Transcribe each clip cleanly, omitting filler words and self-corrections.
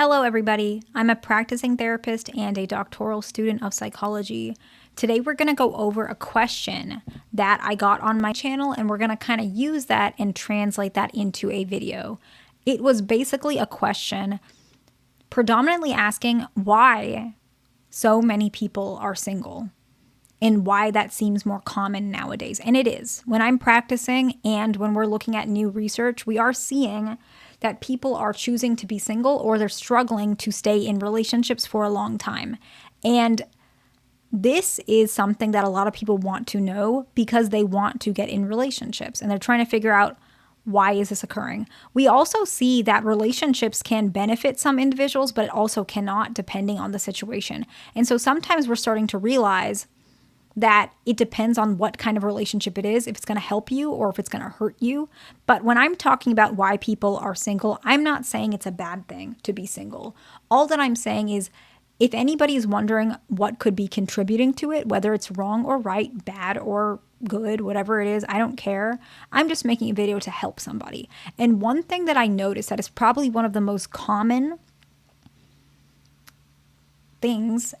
Hello, everybody. I'm a practicing therapist and a doctoral student of psychology. Today, we're going to go over a question that I got on my channel, and we're going to kind of use that and translate that into a video. It was basically a question predominantly asking why so many people are single and why that seems more common nowadays. And it is. When I'm practicing and when we're looking at new research, we are seeing that people are choosing to be single or they're struggling to stay in relationships for a long time. And this is something that a lot of people want to know because they want to get in relationships and they're trying to figure out, why is this occurring? We also see that relationships can benefit some individuals, but it also cannot, depending on the situation. And so sometimes we're starting to realize that it depends on what kind of relationship it is, if it's going to help you or if it's going to hurt you. But when I'm talking about why people are single, I'm not saying it's a bad thing to be single. All that I'm saying is, if anybody is wondering what could be contributing to it, whether it's wrong or right, bad or good, whatever it is, I don't care. I'm just making a video to help somebody. And one thing that I noticed that is probably one of the most common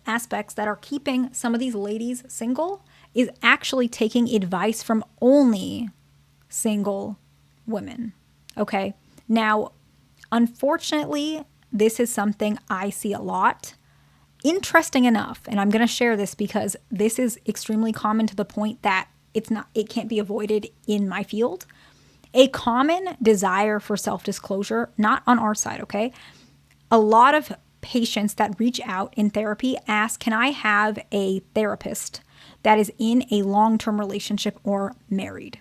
aspects that are keeping some of these ladies single is actually taking advice from only single women. Okay. Now, unfortunately, this is something I see a lot. Interesting enough, and I'm going to share this because this is extremely common to the point that it can't be avoided in my field. A common desire for self-disclosure, not on our side, okay? A lot of patients that reach out in therapy ask, can I have a therapist that is in a long-term relationship or married?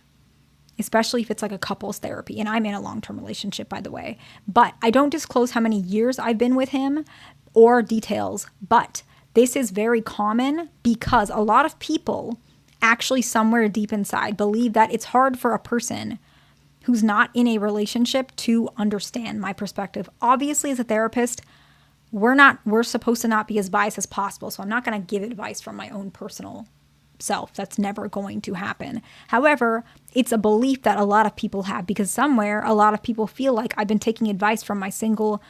Especially if it's like a couples therapy. And I'm in a long-term relationship, by the way. But I don't disclose how many years I've been with him or details. But this is very common because a lot of people actually somewhere deep inside believe that it's hard for a person who's not in a relationship to understand my perspective. Obviously, as a therapist, we're supposed to not be as biased as possible. So I'm not going to give advice from my own personal self. That's never going to happen. However, it's a belief that a lot of people have because somewhere a lot of people feel like I've been taking advice from my single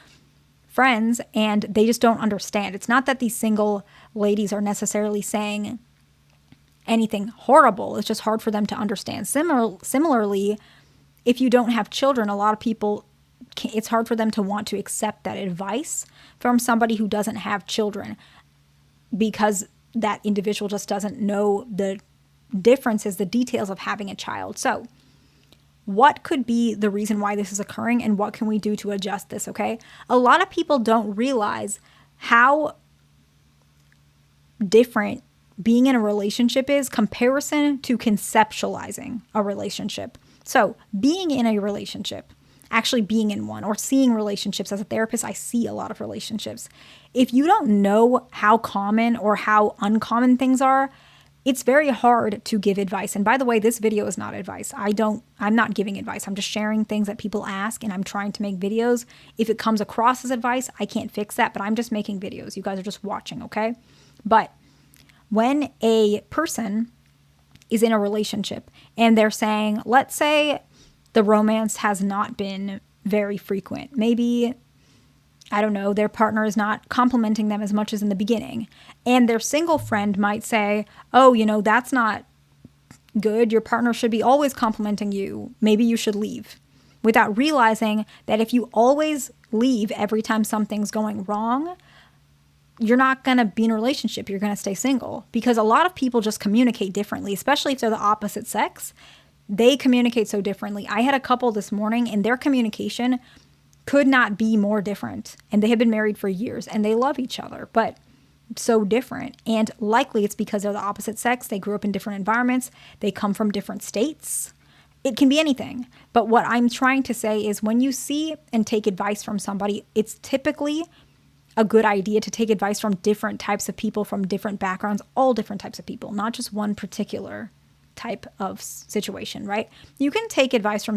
friends and they just don't understand. It's not that these single ladies are necessarily saying anything horrible. It's just hard for them to understand. Similarly, if you don't have children, a lot of people, it's hard for them to want to accept that advice from somebody who doesn't have children because that individual just doesn't know the differences, the details of having a child. So what could be the reason why this is occurring and what can we do to adjust this, okay? A lot of people don't realize how different being in a relationship is comparison to conceptualizing a relationship. So being in a relationship, actually being in one or seeing relationships. As a therapist, I see a lot of relationships. If you don't know how common or how uncommon things are, it's very hard to give advice. And by the way, this video is not advice. I'm not giving advice. I'm just sharing things that people ask and I'm trying to make videos. If it comes across as advice, I can't fix that, but I'm just making videos. You guys are just watching, okay? But when a person is in a relationship and they're saying, let's say the romance has not been very frequent. Maybe, I don't know, their partner is not complimenting them as much as in the beginning. And their single friend might say, oh, that's not good. Your partner should be always complimenting you. Maybe you should leave. Without realizing that if you always leave every time something's going wrong, you're not going to be in a relationship. You're going to stay single. Because a lot of people just communicate differently, especially if they're the opposite sex. They communicate so differently. I had a couple this morning and their communication could not be more different. And they have been married for years and they love each other, but so different. And likely it's because they're the opposite sex. They grew up in different environments. They come from different states. It can be anything. But what I'm trying to say is when you see and take advice from somebody, it's typically a good idea to take advice from different types of people from different backgrounds, all different types of people, not just one particular type of situation, right? You can take advice from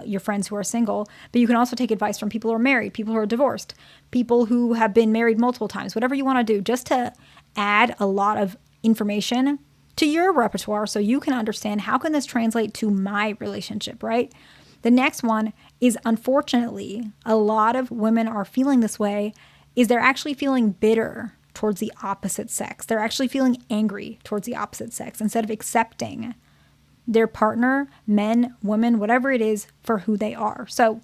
your friends who are single, but you can also take advice from people who are married, people who are divorced, people who have been married multiple times, whatever you want to do, just to add a lot of information to your repertoire so you can understand how can this translate to my relationship, right? The next one is, unfortunately, a lot of women are feeling this way is they're actually feeling bitter towards the opposite sex. They're actually feeling angry towards the opposite sex instead of accepting their partner, men, women, whatever it is, for who they are. So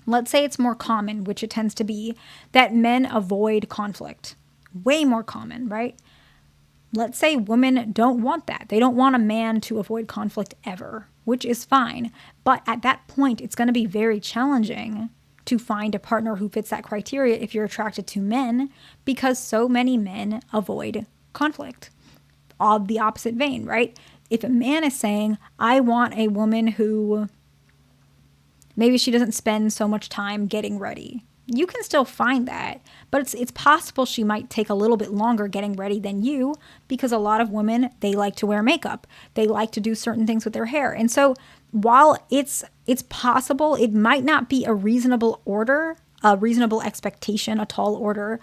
let's say it's more common, which it tends to be, that men avoid conflict. Way more common, right? Let's say women don't want that. They don't want a man to avoid conflict ever, which is fine. But at that point, it's going to be very challenging to find a partner who fits that criteria if you're attracted to men, because so many men avoid conflict. Of the opposite vein, right? If a man is saying, I want a woman who maybe she doesn't spend so much time getting ready, you can still find that, but it's possible she might take a little bit longer getting ready than you, because a lot of women, they like to wear makeup. They like to do certain things with their hair. And so while it's possible, it might not be a reasonable order, a reasonable expectation, a tall order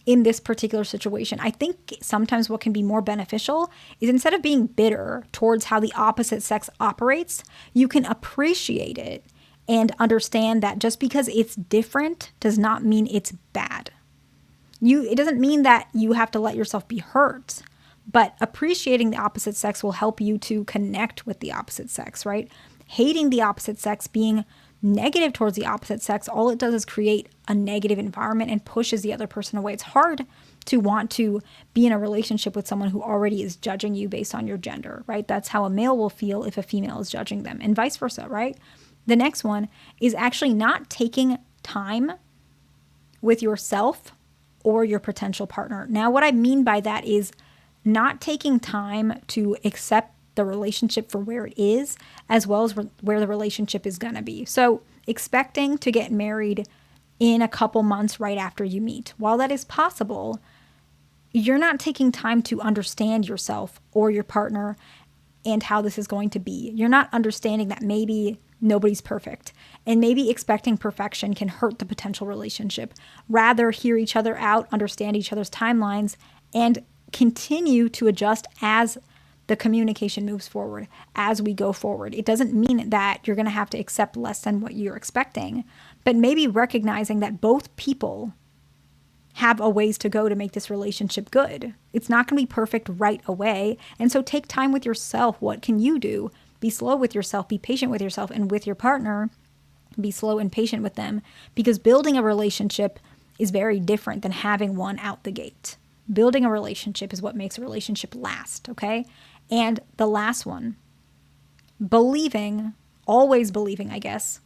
in this particular situation. I think sometimes what can be more beneficial is, instead of being bitter towards how the opposite sex operates, you can appreciate it and understand that just because it's different does not mean it's bad. It doesn't mean that you have to let yourself be hurt, but appreciating the opposite sex will help you to connect with the opposite sex, right? Hating the opposite sex, being negative towards the opposite sex, all it does is create a negative environment and pushes the other person away. It's hard to want to be in a relationship with someone who already is judging you based on your gender, right? That's how a male will feel if a female is judging them, and vice versa, right? The next one is actually not taking time with yourself or your potential partner. Now, what I mean by that is not taking time to accept the relationship for where it is, as well as where the relationship is going to be. So expecting to get married in a couple months right after you meet, while that is possible, you're not taking time to understand yourself or your partner and how this is going to be. You're not understanding that maybe nobody's perfect, and maybe expecting perfection can hurt the potential relationship. Rather, hear each other out, understand each other's timelines, and continue to adjust as the communication moves forward, as we go forward. It doesn't mean that you're going to have to accept less than what you're expecting, but maybe recognizing that both people have a ways to go to make this relationship good. It's not going to be perfect right away. And so take time with yourself. What can you do? Be slow with yourself, be patient with yourself, and with your partner, be slow and patient with them, because building a relationship is very different than having one out the gate. Building a relationship is what makes a relationship last, okay? And the last one, always believing, I guess,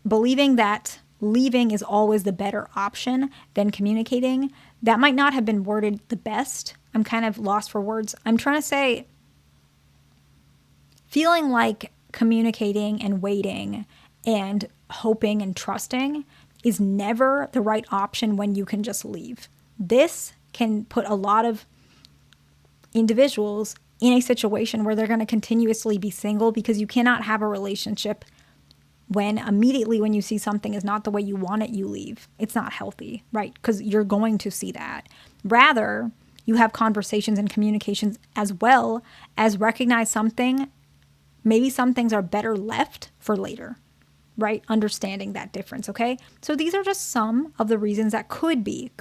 believing that leaving is always the better option than communicating. That might not have been worded the best. I'm kind of lost for words. I'm trying to say, feeling like communicating and waiting and hoping and trusting is never the right option when you can just leave. This can put a lot of individuals in a situation where they're going to continuously be single, because you cannot have a relationship when immediately when you see something is not the way you want it, you leave. It's not healthy, right? Because you're going to see that. Rather, you have conversations and communications, as well as recognize something. Maybe some things are better left for later, right? Understanding that difference, okay? So these are just some of the reasons that could be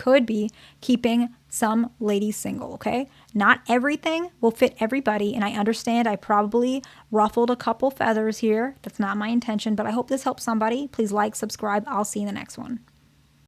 keeping some ladies single, okay? Not everything will fit everybody, and I understand I probably ruffled a couple feathers here. That's not my intention, but I hope this helps somebody. Please like, subscribe. I'll see you in the next one.